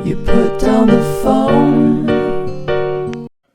You put down the phone.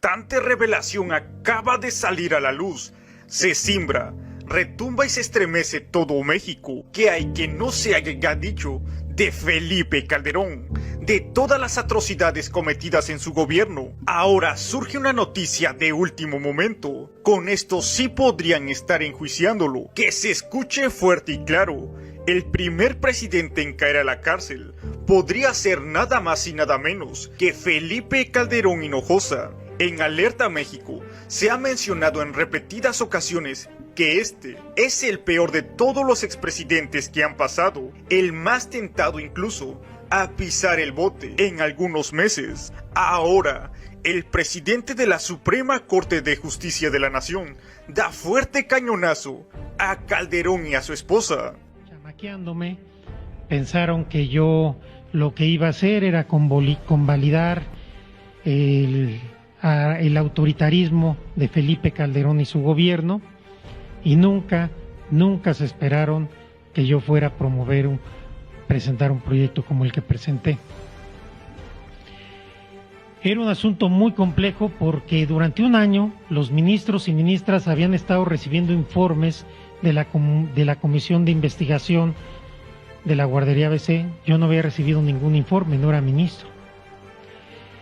Tanta revelación acaba de salir a la luz. Se simbra, retumba y se estremece todo México. ¿Qué hay que no se haya dicho de Felipe Calderón? De todas las atrocidades cometidas en su gobierno. Ahora surge una noticia de último momento. Con esto sí podrían estar enjuiciándolo. Que se escuche fuerte y claro. El primer presidente en caer a la cárcel podría ser nada más y nada menos que Felipe Calderón Hinojosa. En Alerta México se ha mencionado en repetidas ocasiones que este es el peor de todos los expresidentes que han pasado, el más tentado incluso a pisar el bote en algunos meses. Ahora, el presidente de la Suprema Corte de Justicia de la Nación da fuerte cañonazo a Calderón y a su esposa. Chamaqueándome, pensaron que yo lo que iba a hacer era convalidar el autoritarismo de Felipe Calderón y su gobierno, y nunca se esperaron que yo fuera a presentar un proyecto como el que presenté. Era un asunto muy complejo porque durante un año los ministros y ministras habían estado recibiendo informes de la Comisión de Investigación de la Guardería ABC. Yo no había recibido ningún informe, no era ministro.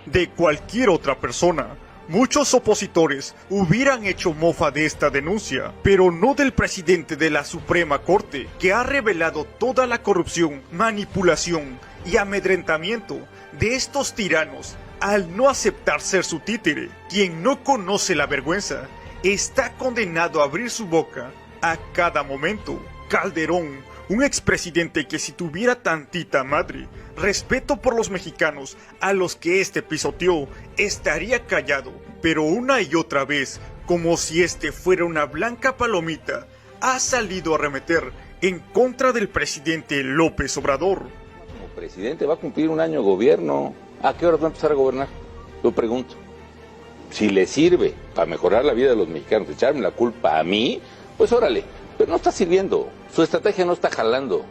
De cualquier otra persona, muchos opositores hubieran hecho mofa de esta denuncia, pero no del presidente de la Suprema Corte, que ha revelado toda la corrupción, manipulación y amedrentamiento de estos tiranos al no aceptar ser su títere. Quien no conoce la vergüenza está condenado a abrir su boca a cada momento. Calderón, un expresidente que si tuviera tantita madre, respeto por los mexicanos a los que este pisoteó, estaría callado, pero una y otra vez, como si este fuera una blanca palomita, ha salido a arremeter en contra del presidente López Obrador. Como presidente va a cumplir un año de gobierno. ¿A qué hora va a empezar a gobernar? Lo pregunto. Si le sirve para mejorar la vida de los mexicanos, echarme la culpa a mí, pues órale, pero no está sirviendo. Su estrategia no está jalando.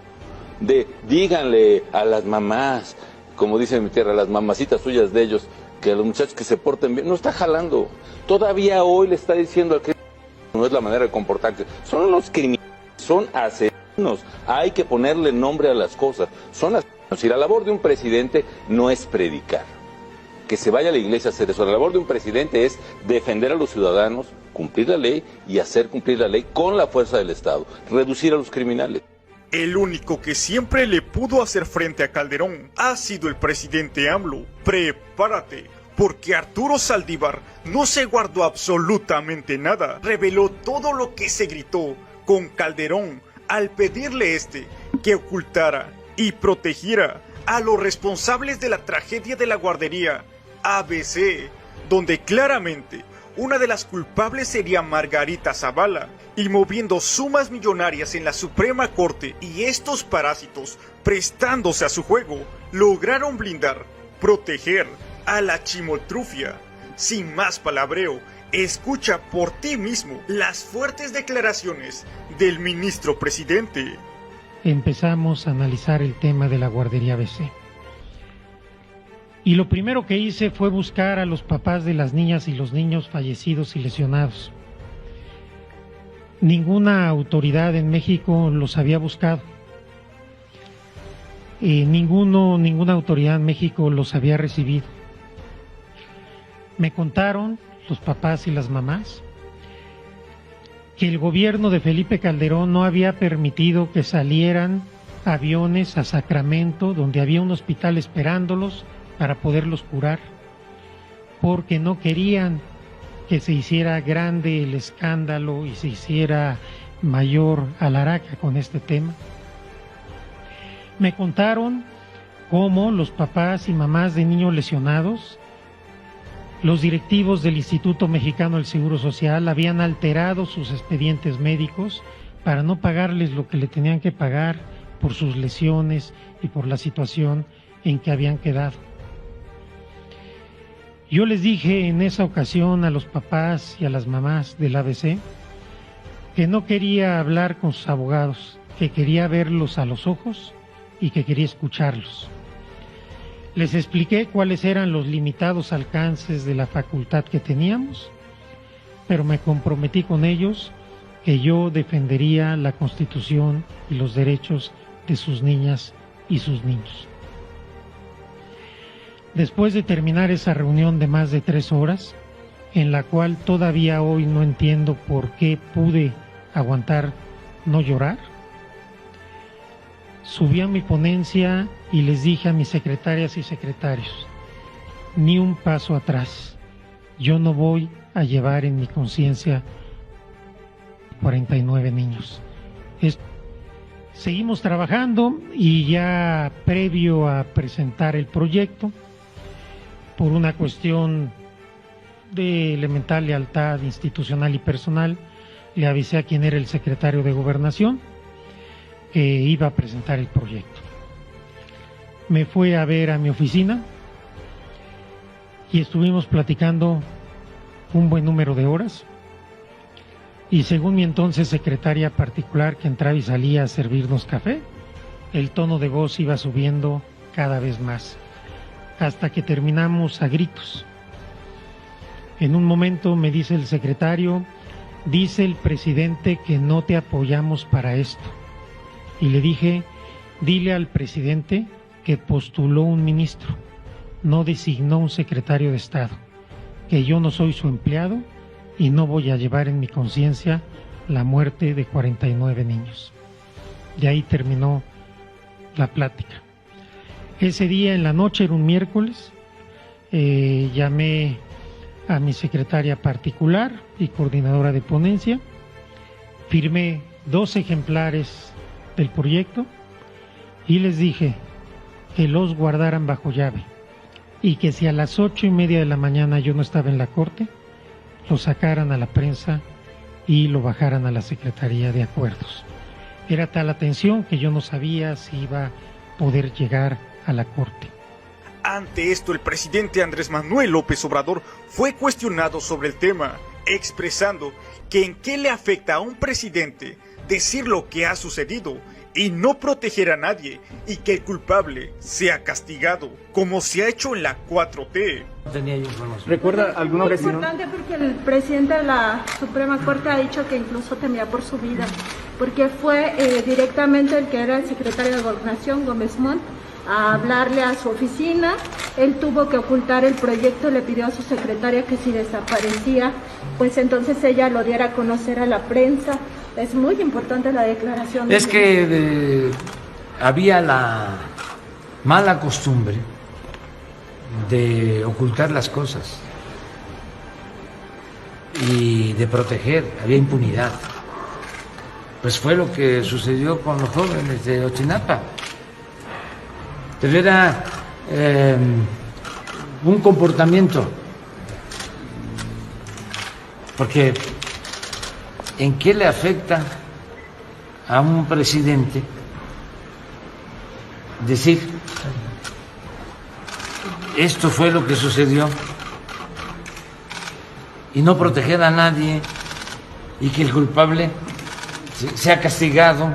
Díganle a las mamás, como dice mi tierra, a las mamacitas suyas de ellos, que a los muchachos que se porten bien, no está jalando. Todavía hoy le está diciendo al que no es la manera de comportarse. Son unos criminales, son asesinos. Hay que ponerle nombre a las cosas. Son asesinos. Y la labor de un presidente no es predicar. Que se vaya a la iglesia a hacer eso. La labor de un presidente es defender a los ciudadanos, cumplir la ley y hacer cumplir la ley con la fuerza del Estado. Reducir a los criminales. El único que siempre le pudo hacer frente a Calderón ha sido el presidente AMLO. Prepárate, porque Arturo Saldívar no se guardó absolutamente nada. Reveló todo lo que se gritó con Calderón al pedirle que ocultara y protegiera a los responsables de la tragedia de la guardería ABC, donde claramente una de las culpables sería Margarita Zavala, y moviendo sumas millonarias en la Suprema Corte, y estos parásitos, prestándose a su juego, lograron blindar, proteger a la chimoltrufia. Sin más palabreo, escucha por ti mismo las fuertes declaraciones del ministro presidente. Empezamos a analizar el tema de la guardería ABC. Y lo primero que hice fue buscar a los papás de las niñas y los niños fallecidos y lesionados. Ninguna autoridad en México los había buscado. Ninguna autoridad en México los había recibido. Me contaron los papás y las mamás que el gobierno de Felipe Calderón no había permitido que salieran aviones a Sacramento, donde había un hospital esperándolos para poderlos curar, porque no querían que se hiciera grande el escándalo y se hiciera mayor alaraca con este tema. Me contaron cómo los papás y mamás de niños lesionados, los directivos del Instituto Mexicano del Seguro Social habían alterado sus expedientes médicos para no pagarles lo que le tenían que pagar por sus lesiones y por la situación en que habían quedado. Yo les dije en esa ocasión a los papás y a las mamás del ABC que no quería hablar con sus abogados, que quería verlos a los ojos y que quería escucharlos. Les expliqué cuáles eran los limitados alcances de la facultad que teníamos, pero me comprometí con ellos que yo defendería la Constitución y los derechos de sus niñas y sus niños. Después de terminar esa reunión de más de 3 horas, en la cual todavía hoy no entiendo por qué pude aguantar no llorar, subí a mi ponencia y les dije a mis secretarias y secretarios: ni un paso atrás. Yo no voy a llevar en mi conciencia 49 niños. Seguimos trabajando y ya previo a presentar el proyecto, por una cuestión de elemental lealtad institucional y personal, le avisé a quien era el secretario de Gobernación que iba a presentar el proyecto. Me fue a ver a mi oficina y estuvimos platicando un buen número de horas, y según mi entonces secretaria particular, que entraba y salía a servirnos café, el tono de voz iba subiendo cada vez más, hasta que terminamos a gritos. En un momento me dice el secretario: dice el presidente que no te apoyamos para esto. Y le dije: dile al presidente que postuló un ministro, no designó un secretario de Estado, que yo no soy su empleado y no voy a llevar en mi conciencia la muerte de 49 niños. Y ahí terminó la plática. Ese día en la noche, era un miércoles, llamé a mi secretaria particular y coordinadora de ponencia, firmé 2 ejemplares del proyecto y les dije que los guardaran bajo llave, y que si a las 8:30 de la mañana yo no estaba en la corte, lo sacaran a la prensa y lo bajaran a la Secretaría de Acuerdos. Era tal la tensión que yo no sabía si iba a poder llegar a la corte. Ante esto, el presidente Andrés Manuel López Obrador fue cuestionado sobre el tema, expresando que en qué le afecta a un presidente decir lo que ha sucedido y no proteger a nadie, y que el culpable sea castigado, como se ha hecho en la 4T. Tenía yo información. ¿Recuerda alguna vez? Es importante porque el presidente de la Suprema Corte ha dicho que incluso temía por su vida, porque fue directamente el que era el secretario de Gobernación, Gómez Montt, a hablarle a su oficina. Él tuvo que ocultar el proyecto, le pidió a su secretaria que si desaparecía, pues entonces ella lo diera a conocer a la prensa. Es muy importante la declaración. Es que había la mala costumbre de ocultar las cosas y de proteger, había impunidad. Pues fue lo que sucedió con los jóvenes de Ochinapa. Pero era un comportamiento, porque ¿en qué le afecta a un presidente decir esto fue lo que sucedió y no proteger a nadie y que el culpable sea castigado?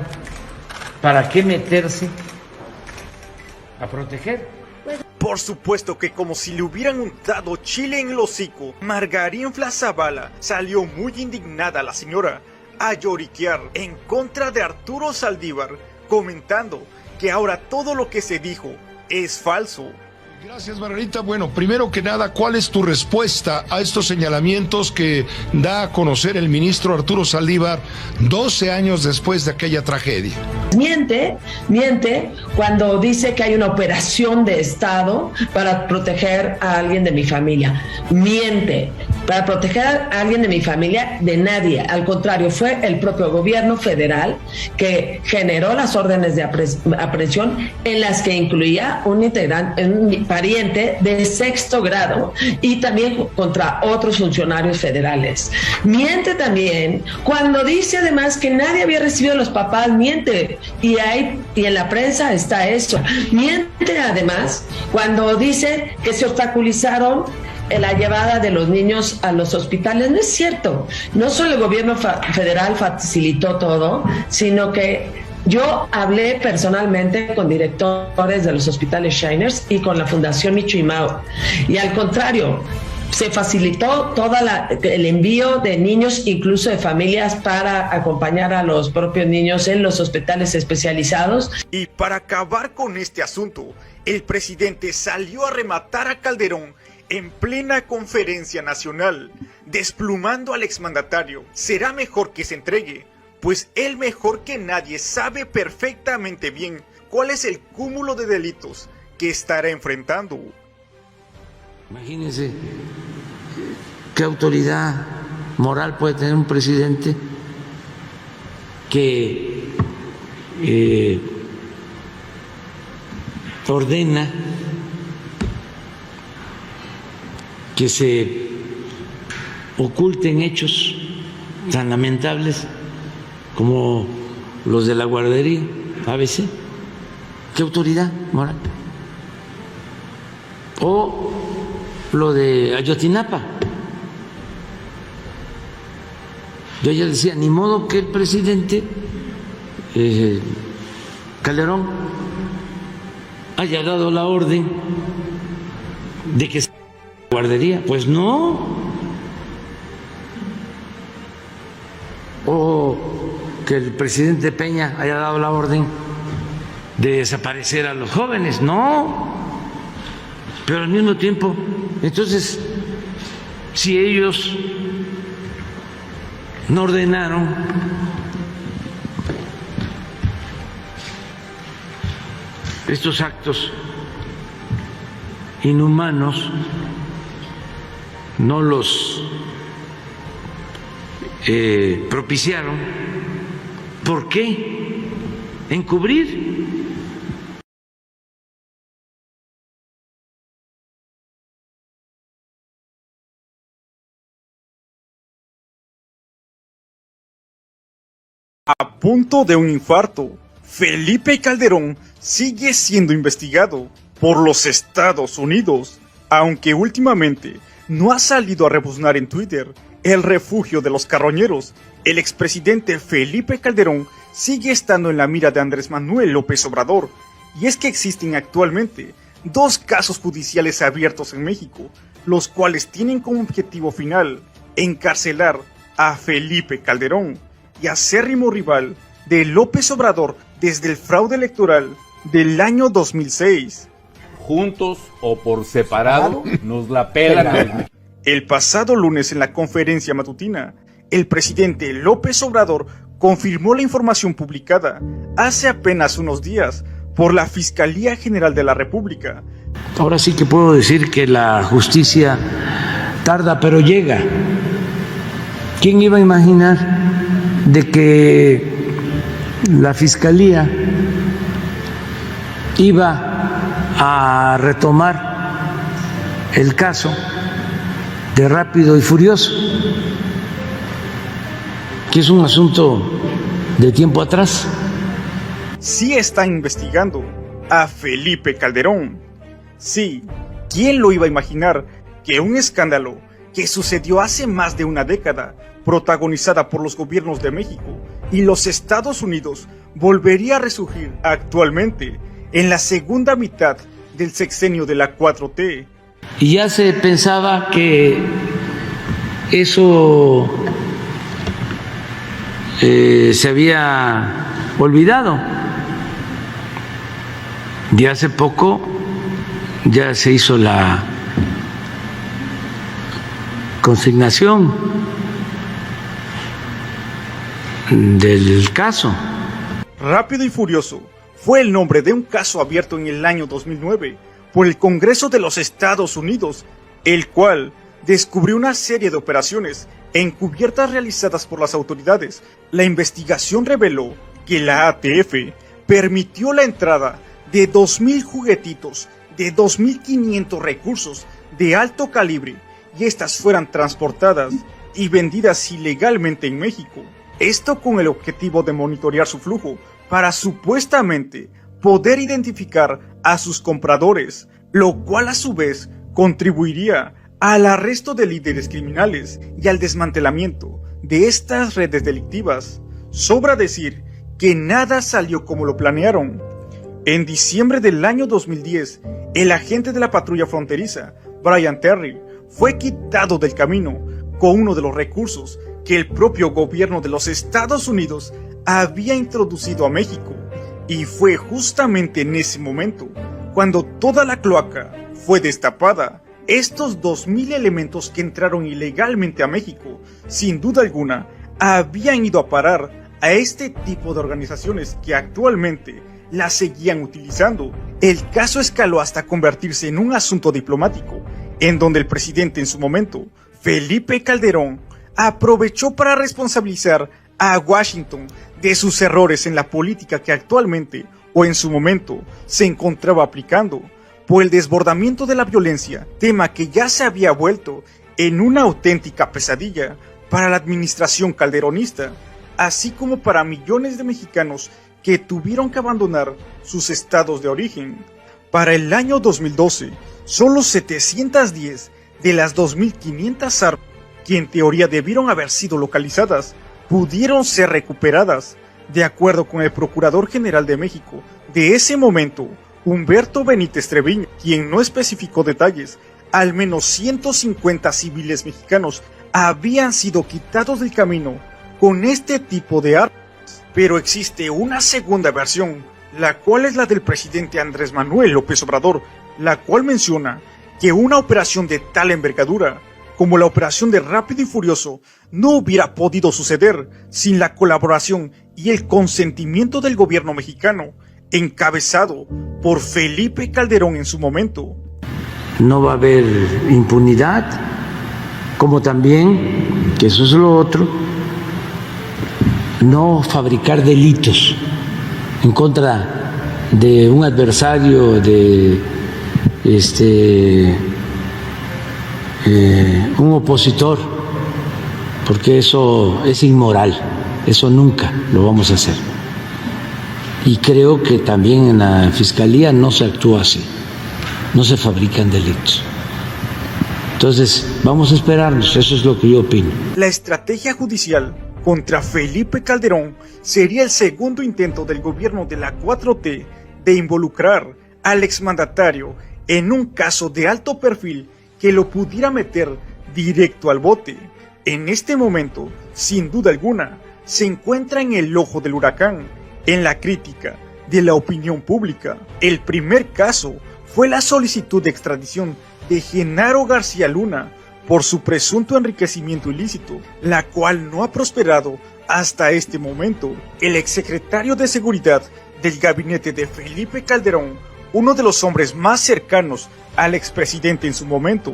¿Para qué meterse a proteger? Por supuesto que, como si le hubieran untado chile en el hocico, Margarín Zavala salió muy indignada la señora a lloriquear en contra de Arturo Saldívar, comentando que ahora todo lo que se dijo es falso. Gracias, Margarita. Bueno, primero que nada, ¿cuál es tu respuesta a estos señalamientos que da a conocer el ministro Arturo Saldívar 12 años después de aquella tragedia? Miente cuando dice que hay una operación de Estado para proteger a alguien de mi familia. Miente. Para proteger a alguien de mi familia, de nadie. Al contrario, fue el propio gobierno federal que generó las órdenes de aprehensión, en las que incluía un integrante, un pariente de 6º grado, y también contra otros funcionarios federales. Miente también cuando dice además que nadie había recibido a los papás. Miente, y en la prensa está eso. Miente además cuando dice que se obstaculizaron la llevada de los niños a los hospitales. No es cierto. No solo el gobierno federal facilitó todo, sino que Yo hablé personalmente con directores de los hospitales Shiners y con la Fundación Michuimao, y al contrario, se facilitó el envío de niños, incluso de familias, para acompañar a los propios niños en los hospitales especializados. Y para acabar con este asunto, el presidente salió a rematar a Calderón en plena conferencia nacional, desplumando al exmandatario. Será mejor que se entregue, pues él mejor que nadie sabe perfectamente bien cuál es el cúmulo de delitos que estará enfrentando. Imagínense qué autoridad moral puede tener un presidente que ordena que se oculten hechos tan lamentables como los de la guardería ABC. ¿Qué autoridad moral? O lo de Ayotzinapa. Yo ya decía, ni modo que el presidente Calderón haya dado la orden de que se guardería. Pues no. O que el presidente Peña haya dado la orden de desaparecer a los jóvenes. No. Pero al mismo tiempo, entonces, si ellos no ordenaron estos actos inhumanos, no los propiciaron, ¿por qué encubrir? A punto de un infarto, Felipe Calderón sigue siendo investigado por los Estados Unidos, aunque últimamente no ha salido a rebuznar en Twitter el refugio de los carroñeros. El expresidente Felipe Calderón sigue estando en la mira de Andrés Manuel López Obrador, y es que existen actualmente 2 casos judiciales abiertos en México, los cuales tienen como objetivo final encarcelar a Felipe Calderón y acérrimo rival de López Obrador desde el fraude electoral del año 2006. Juntos o por separado, nos la pelan. El pasado lunes en la conferencia matutina, el presidente López Obrador confirmó la información publicada hace apenas unos días por la Fiscalía General de la República. Ahora sí que puedo decir que la justicia tarda pero llega. ¿Quién iba a imaginar de que la Fiscalía iba a retomar el caso de Rápido y Furioso, que es un asunto de tiempo atrás? Sí están investigando a Felipe Calderón. Sí, ¿quién lo iba a imaginar que un escándalo que sucedió hace más de una década, protagonizada por los gobiernos de México y los Estados Unidos, volvería a resurgir actualmente en la segunda mitad del sexenio de la 4T? Y ya se pensaba que eso se había olvidado. Y hace poco ya se hizo la consignación del caso. Rápido y Furioso fue el nombre de un caso abierto en el año 2009 por el Congreso de los Estados Unidos, el cual descubrió una serie de operaciones encubiertas realizadas por las autoridades. La investigación reveló que la ATF permitió la entrada de 2.000 juguetitos de 2.500 recursos de alto calibre y estas fueran transportadas y vendidas ilegalmente en México. Esto con el objetivo de monitorear su flujo para supuestamente poder identificar a sus compradores, lo cual a su vez contribuiría al arresto de líderes criminales y al desmantelamiento de estas redes delictivas. Sobra decir que nada salió como lo planearon. En diciembre del año 2010, el agente de la patrulla fronteriza, Brian Terry, fue quitado del camino con uno de los recursos que el propio gobierno de los Estados Unidos había introducido a México. Y fue justamente en ese momento cuando toda la cloaca fue destapada. Estos 2.000 elementos que entraron ilegalmente a México, sin duda alguna, habían ido a parar a este tipo de organizaciones que actualmente la seguían utilizando. El caso escaló hasta convertirse en un asunto diplomático, en donde el presidente en su momento, Felipe Calderón, aprovechó para responsabilizar a Washington de sus errores en la política que actualmente o en su momento se encontraba aplicando, por el desbordamiento de la violencia, tema que ya se había vuelto en una auténtica pesadilla para la administración calderonista, así como para millones de mexicanos que tuvieron que abandonar sus estados de origen. Para el año 2012, solo 710 de las 2.500 armas que en teoría debieron haber sido localizadas pudieron ser recuperadas, de acuerdo con el Procurador General de México de ese momento, Humberto Benítez Treviño, quien no especificó detalles. Al menos 150 civiles mexicanos habían sido quitados del camino con este tipo de armas. Pero existe una segunda versión, la cual es la del presidente Andrés Manuel López Obrador, la cual menciona que una operación de tal envergadura, como la operación de Rápido y Furioso, no hubiera podido suceder sin la colaboración y el consentimiento del gobierno mexicano, encabezado por Felipe Calderón en su momento. No va a haber impunidad, como también, que eso es lo otro, no fabricar delitos en contra de un adversario, de un opositor, porque eso es inmoral, eso nunca lo vamos a hacer. Y creo que también en la Fiscalía no se actúa así, no se fabrican delitos. Entonces, vamos a esperarnos, eso es lo que yo opino. La estrategia judicial contra Felipe Calderón sería el segundo intento del gobierno de la 4T de involucrar al exmandatario en un caso de alto perfil que lo pudiera meter directo al bote. En este momento, sin duda alguna, se encuentra en el ojo del huracán, en la crítica de la opinión pública. El primer caso fue la solicitud de extradición de Genaro García Luna por su presunto enriquecimiento ilícito, la cual no ha prosperado hasta este momento. El exsecretario de Seguridad del gabinete de Felipe Calderón, uno de los hombres más cercanos al expresidente en su momento,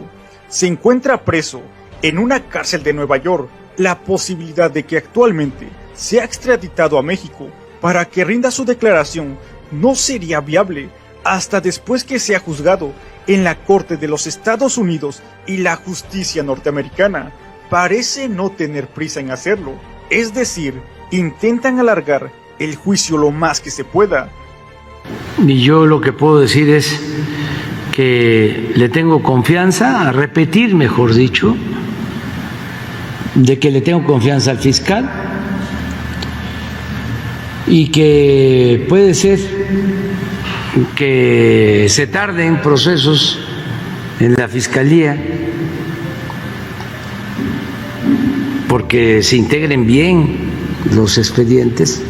se encuentra preso en una cárcel de Nueva York. La posibilidad de que actualmente sea extraditado a México para que rinda su declaración no sería viable hasta después que sea juzgado en la Corte de los Estados Unidos, y la justicia norteamericana parece no tener prisa en hacerlo. Es decir, intentan alargar el juicio lo más que se pueda. Y yo lo que puedo decir es que le tengo confianza, a repetir mejor dicho, de que le tengo confianza al fiscal y que puede ser que se tarden procesos en la Fiscalía porque se integren bien los expedientes,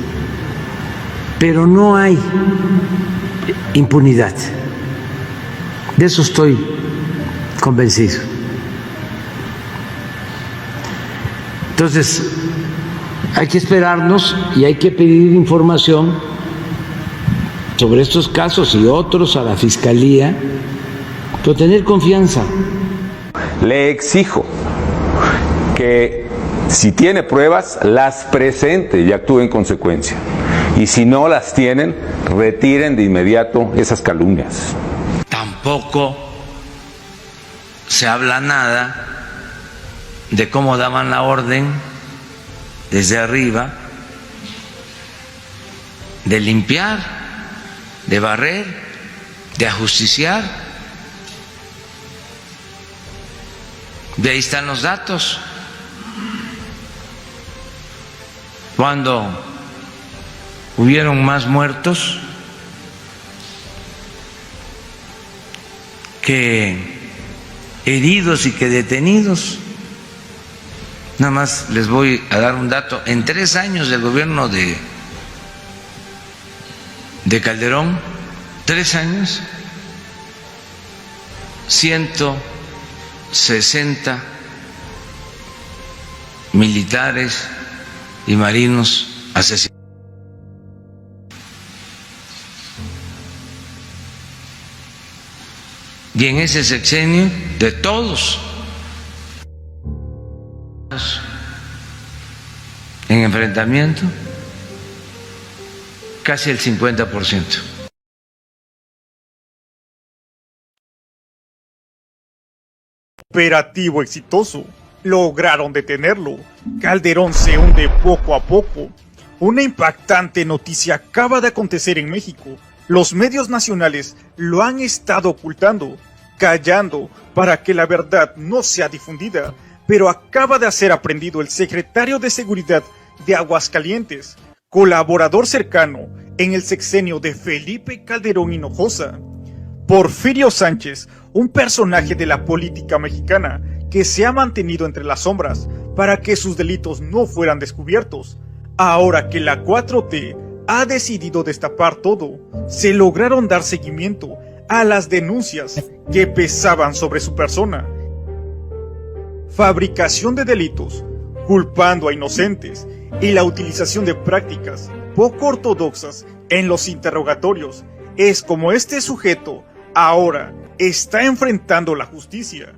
pero no hay impunidad. De eso estoy convencido. Entonces, hay que esperarnos y hay que pedir información sobre estos casos y otros a la Fiscalía, pero tener confianza. Le exijo que si tiene pruebas, las presente y actúe en consecuencia. Y si no las tienen, retiren de inmediato esas calumnias. Tampoco se habla nada de cómo daban la orden desde arriba de limpiar, de barrer, de ajusticiar. De ahí están los datos. Cuando hubieron más muertos que heridos y que detenidos. Nada más les voy a dar un dato. En 3 años del gobierno de Calderón, 3 años, 160 militares y marinos asesinados. Y en ese sexenio, de todos, en enfrentamiento, casi el 50%. Operativo exitoso. Lograron detenerlo. Calderón se hunde poco a poco. Una impactante noticia acaba de acontecer en México. Los medios nacionales lo han estado ocultando, callando para que la verdad no sea difundida, pero acaba de ser aprendido el secretario de Seguridad de Aguascalientes, colaborador cercano en el sexenio de Felipe Calderón Hinojosa. Porfirio Sánchez, un personaje de la política mexicana que se ha mantenido entre las sombras para que sus delitos no fueran descubiertos. Ahora que la 4T ha decidido destapar todo, se lograron dar seguimiento a las denuncias que pesaban sobre su persona. Fabricación de delitos, culpando a inocentes, y la utilización de prácticas poco ortodoxas en los interrogatorios es como este sujeto ahora está enfrentando la justicia.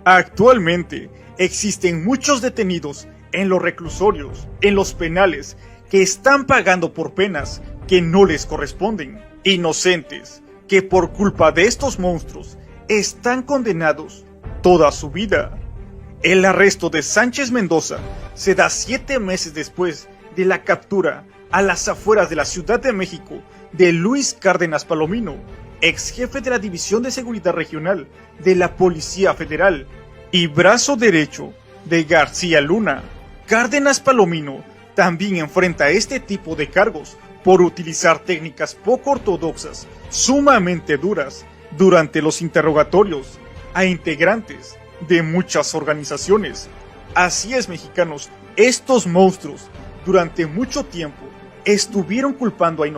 Actualmente existen muchos detenidos en los reclusorios, en los penales, que están pagando por penas que no les corresponden. Inocentes que por culpa de estos monstruos están condenados toda su vida. El arresto de Sánchez Mendoza se da 7 meses después de la captura a las afueras de la Ciudad de México de Luis Cárdenas Palomino, ex jefe de la División de Seguridad Regional de la Policía Federal y brazo derecho de García Luna. Cárdenas Palomino también enfrenta este tipo de cargos por utilizar técnicas poco ortodoxas, sumamente duras, durante los interrogatorios a integrantes de muchas organizaciones. Así es, mexicanos, estos monstruos durante mucho tiempo estuvieron culpando a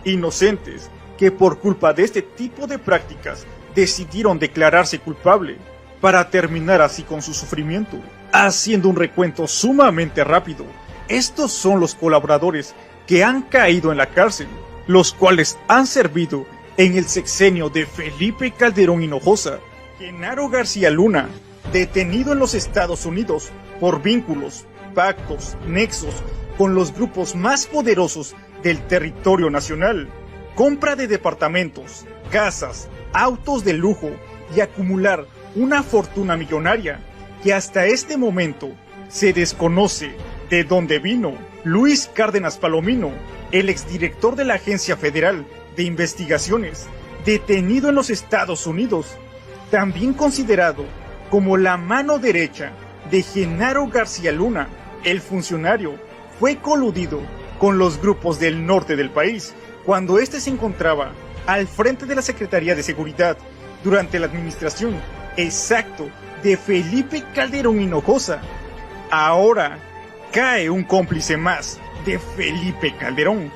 inocentes que por culpa de este tipo de prácticas decidieron declararse culpable para terminar así con su sufrimiento. Haciendo un recuento sumamente rápido, estos son los colaboradores que han caído en la cárcel, los cuales han servido en el sexenio de Felipe Calderón Hinojosa. Genaro García Luna, detenido en los Estados Unidos por vínculos, pactos, nexos con los grupos más poderosos del territorio nacional, compra de departamentos, casas, autos de lujo y acumular una fortuna millonaria que hasta este momento se desconoce de dónde vino. Luis Cárdenas Palomino, el exdirector de la Agencia Federal de Investigaciones, detenido en los Estados Unidos, también considerado como la mano derecha de Genaro García Luna. El funcionario fue coludido con los grupos del norte del país cuando éste se encontraba al frente de la Secretaría de Seguridad durante la administración de Felipe Calderón Hinojosa. Ahora cae un cómplice más de Felipe Calderón,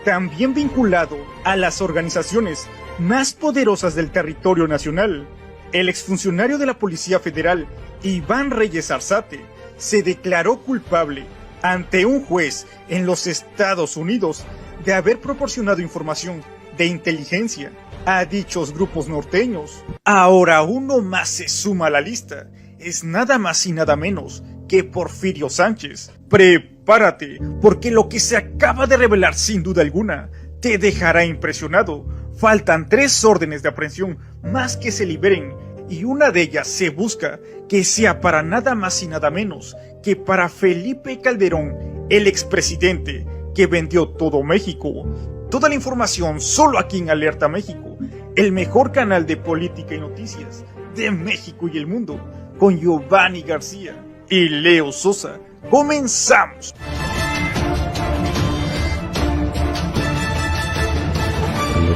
también vinculado a las organizaciones más poderosas del territorio nacional. El exfuncionario de la Policía Federal, Iván Reyes Arzate, se declaró culpable ante un juez en los Estados Unidos de haber proporcionado información de inteligencia a dichos grupos norteños. Ahora uno más se suma a la lista. Es nada más y nada menos que Porfirio Sánchez. Prepárate, porque lo que se acaba de revelar sin duda alguna te dejará impresionado. Faltan 3 órdenes de aprehensión más que se liberen, y una de ellas se busca que sea para nada más y nada menos que para Felipe Calderón, el expresidente que vendió todo México. Toda la información solo aquí en Alerta México, el mejor canal de política y noticias de México y el mundo, con Giovanni García y Leo Sosa. ¡Comenzamos!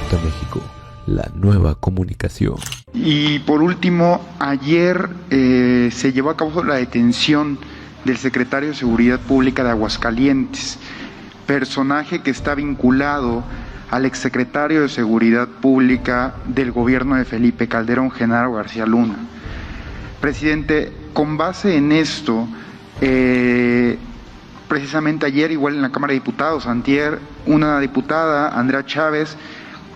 Conecta México, la nueva comunicación. Y por último, ayer se llevó a cabo la detención del secretario de Seguridad Pública de Aguascalientes, personaje que está vinculado al exsecretario de Seguridad Pública del gobierno de Felipe Calderón, Genaro García Luna. Presidente, con base en esto, precisamente ayer, igual en la Cámara de Diputados, antier, una diputada, Andrea Chávez,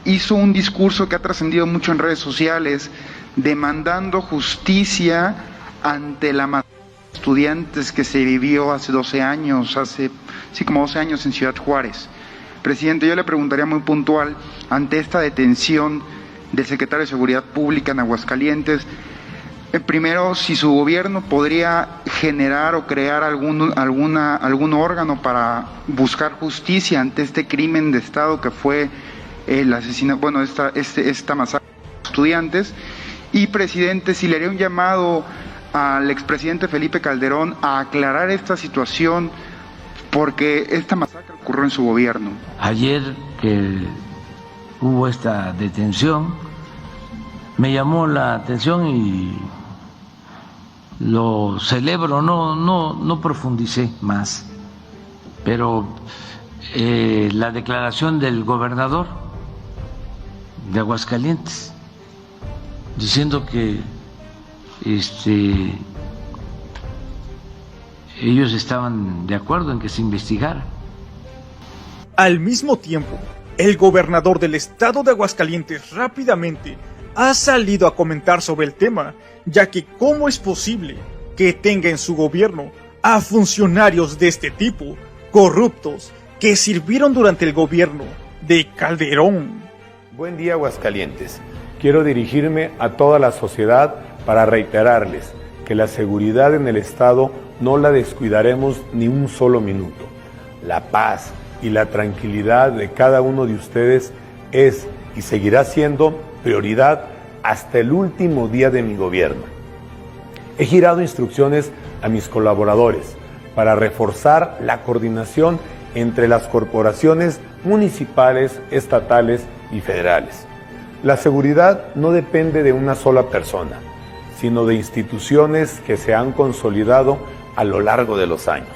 hizo un discurso que ha trascendido mucho en redes sociales, demandando justicia ante la masacre de estudiantes que se vivió hace 12 años, como 12 años en Ciudad Juárez. Presidente, yo le preguntaría muy puntual, ante esta detención del secretario de Seguridad Pública en Aguascalientes, primero, si su gobierno podría generar o crear algún órgano para buscar justicia ante este crimen de Estado que fue el asesinato, esta masacre de estudiantes. Y presidente, si le haría un llamado al expresidente Felipe Calderón a aclarar esta situación, porque esta masacre ocurrió en su gobierno. Ayer que hubo esta detención, me llamó la atención y lo celebro, no profundicé más, pero la declaración del gobernador de Aguascalientes diciendo que ellos estaban de acuerdo en que se investigara. Al mismo tiempo, el gobernador del estado de Aguascalientes rápidamente ha salido a comentar sobre el tema, ya que ¿cómo es posible que tenga en su gobierno a funcionarios de este tipo, corruptos, que sirvieron durante el gobierno de Calderón? Buen día, Aguascalientes. Quiero dirigirme a toda la sociedad para reiterarles que la seguridad en el estado no la descuidaremos ni un solo minuto. La paz y la tranquilidad de cada uno de ustedes es y seguirá siendo prioridad hasta el último día de mi gobierno. He girado instrucciones a mis colaboradores para reforzar la coordinación entre las corporaciones municipales, estatales y federales. La seguridad no depende de una sola persona, sino de instituciones que se han consolidado a lo largo de los años.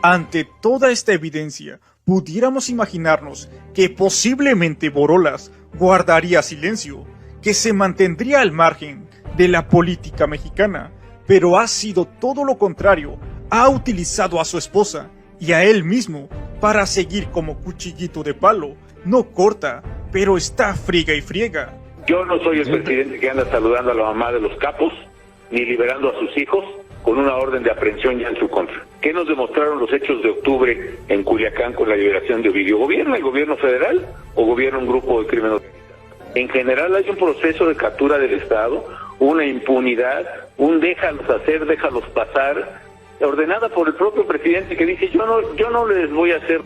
Ante toda esta evidencia, pudiéramos imaginarnos que posiblemente Borolas guardaría silencio, que se mantendría al margen de la política mexicana, pero ha sido todo lo contrario, ha utilizado a su esposa y a él mismo para seguir como cuchillito de palo, no corta, pero está friega y friega. Yo no soy el presidente que anda saludando a la mamá de los capos, ni liberando a sus hijos con una orden de aprehensión ya en su contra. ¿Qué nos demostraron los hechos de octubre en Culiacán con la liberación de Ovidio? ¿Gobierna el gobierno federal o gobierna un grupo de crimen organizado? En general hay un proceso de captura del Estado, una impunidad, un déjalos hacer, déjalos pasar, ordenada por el propio presidente que dice yo no les voy a hacer.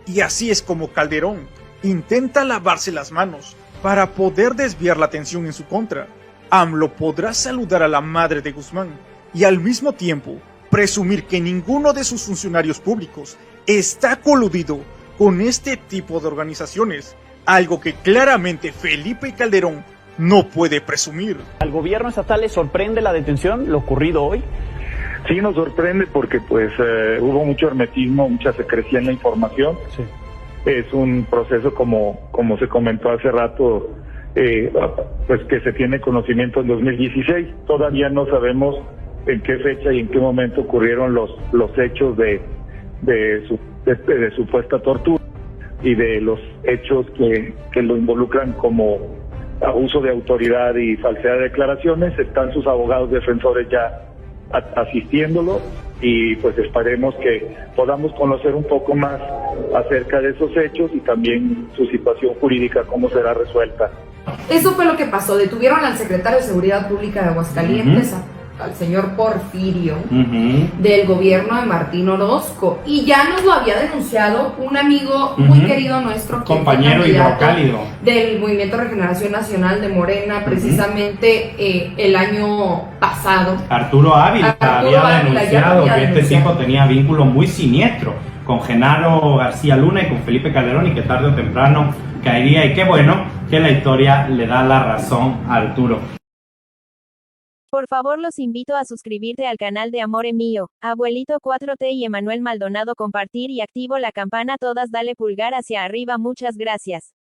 Y así es como Calderón intenta lavarse las manos para poder desviar la atención en su contra. AMLO podrá saludar a la madre de Guzmán y al mismo tiempo presumir que ninguno de sus funcionarios públicos está coludido con este tipo de organizaciones, algo que claramente Felipe Calderón no puede presumir. ¿Al gobierno estatal le sorprende la detención, lo ocurrido hoy? Sí, nos sorprende porque hubo mucho hermetismo, mucha secrecía en la información. Sí. Es un proceso como se comentó hace rato, pues que se tiene conocimiento en 2016. Todavía no sabemos en qué fecha y en qué momento ocurrieron los hechos de supuesta tortura y de los hechos que lo involucran como abuso de autoridad y falsedad de declaraciones. Están sus abogados defensores ya asistiéndolo y pues esperemos que podamos conocer un poco más acerca de esos hechos y también su situación jurídica, cómo será resuelta. Eso fue lo que pasó. Detuvieron al secretario de Seguridad Pública de Aguascalientes, al señor Porfirio, del gobierno de Martín Orozco, y ya nos lo había denunciado un amigo muy querido nuestro, compañero hidrocálido del Movimiento Regeneración Nacional de Morena, precisamente el año pasado. Arturo Ávila había denunciado que este tipo tenía vínculo muy siniestro con Genaro García Luna y con Felipe Calderón, y que tarde o temprano caería, y qué bueno que la historia le da la razón a Arturo. Por favor los invito a suscribirte al canal de Amore Mío, Abuelito 4T y Emanuel Maldonado, compartir y activo la campana todas, dale pulgar hacia arriba, muchas gracias.